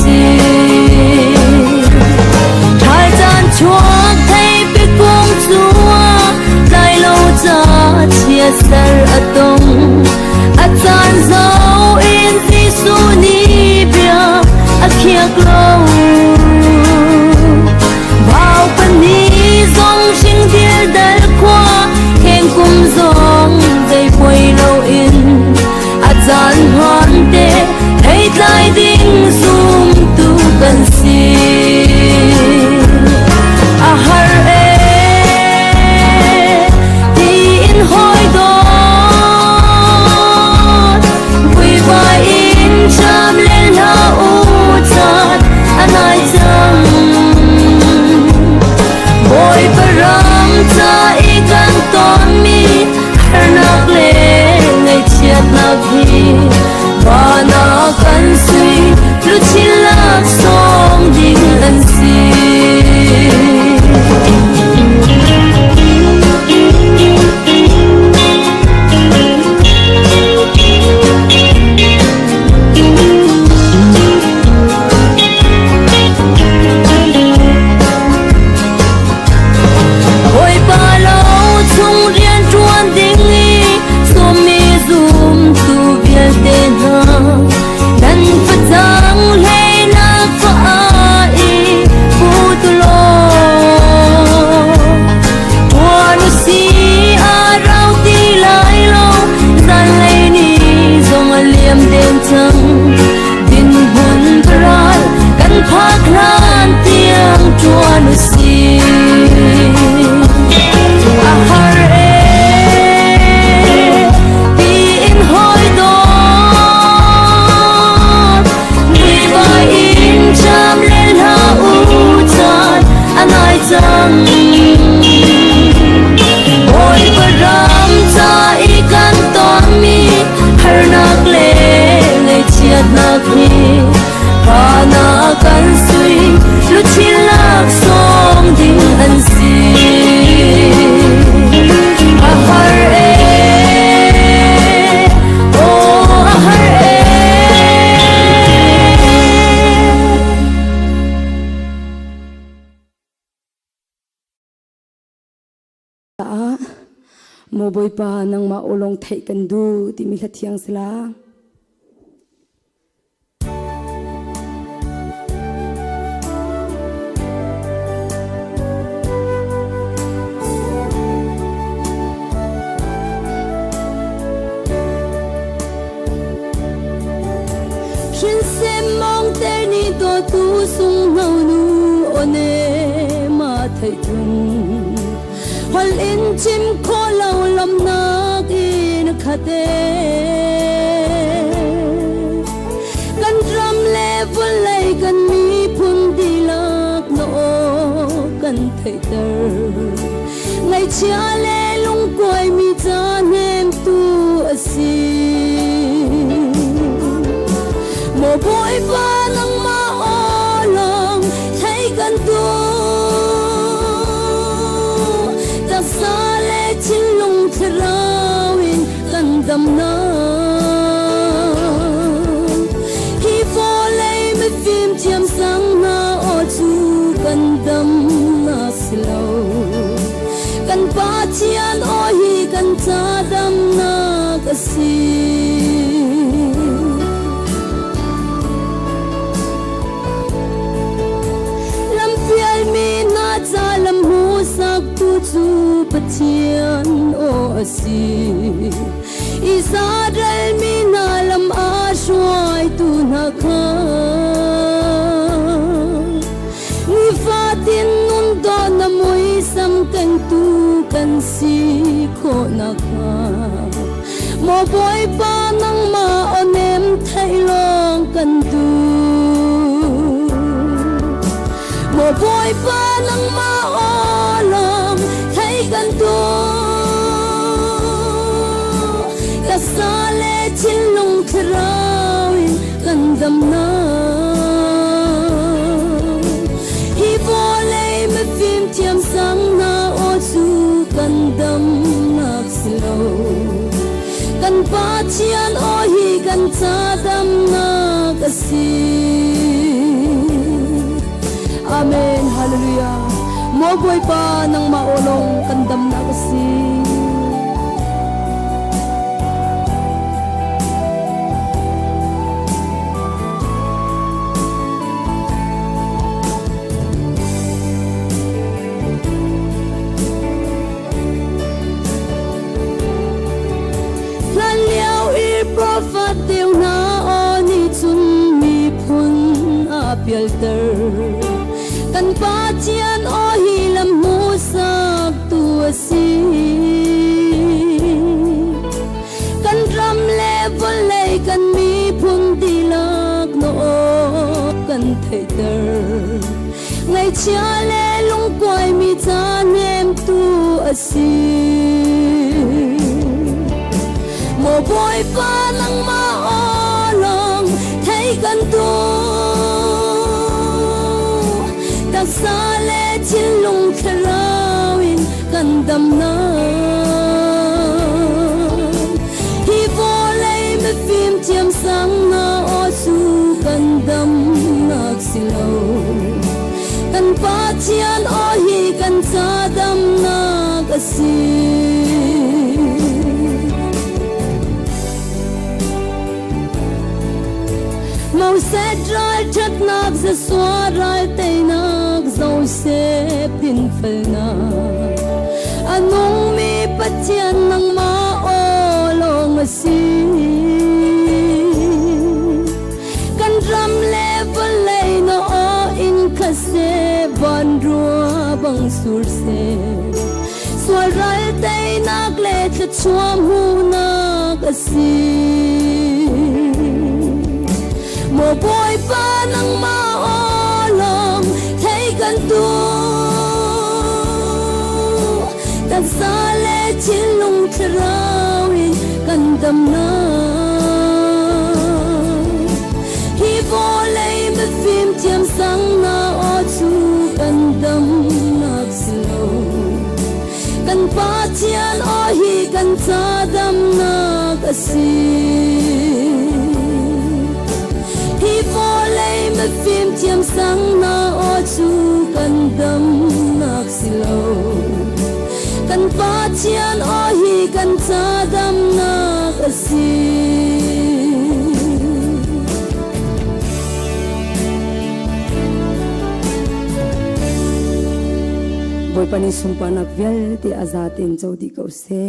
xì thái gian chuộc thấy biết cung chúa dài lâu cha chia sẻ ở tông ở gian dấu in Giêsu ni bia ở kia lâu vào phần ni dòng sinh thiên đã qua khen cùng dòng dây quay lâu in ở gian hoàn tê thấy lại đinh zoom tu gần xì à har e thì in hoi đó vui vai in chăm lên la u chat anh ai chăng boy param cha ikan ton mi harnak le ngai chiat na phi và na kan suy lu chilak song ding an si mo boy pa nang maulong thai kan du ti mi thiang sla Shin se mong te ni to tu sung ngau nu one ma thai thun hol in chim kho lâu lam nak in khate kan ram le vul lai kan mi phun di lak no kan thai ter ngai chia le lung koi mi cha nem tu asi mo boy pa nang ma olong thai kan tu ta sa le chin lung trawin kan dam na hi fo le me phim chiam sang na o chu kan dam na slow kan pa chian o hi kan cha dam na ka si chu pathian o asi Israel mi na lam a shwai tu na kha ni fatin nun do na moi sam kan tu kan si kho na kha mo boy pa nang ma onem thai long kan tu mo boy pa nang ma olong kan tu ka sa le chin lung trawin kan dam na hi bo le me phim chiam sang na o chu kan dam na slow kan pa chian o hi kan cha dam na ka si hallelujah mo boy pa nang maolong kandam na kasi prophet tiêu na oni chun mi phun apial ter kan pa chian o hi lam mu sak tu si kan ram level lei kan mi phun dilak no kan thei ter ngai chia le lung koi mi chan em tu si một bôi pa nang ma olong thấy gần tu đặc xa lệ trên lung kharawin gần đầm na hi vô lấy me phim chiêm sáng na o su gần đầm nak silo gần pa chian o hi gần sa đầm na kasi màu xe trai chất nạc ra xóa rai tây nạc dâu xếp tin phê nạc anong mi bắt chiên nang ma o long si kan ram le văn lei no o in khase van rua bang sur se xóa rai tây nạc le chất chuam hu nạc si một bôi pa nang ma olong thấy gần tu đặc xa lệ trên lung kharawin gần đầm na hi vô lấy me phim chiêm sáng na o chu gần đầm nak slow gần pa chian o hi gần cha đầm nak asi hi vô lấy me phim chiêm sáng na o chu kan dam nak silo kan pa chian o hi kan cha dam nak asi boy pani sumpa nak vel ti azatin chodi ko se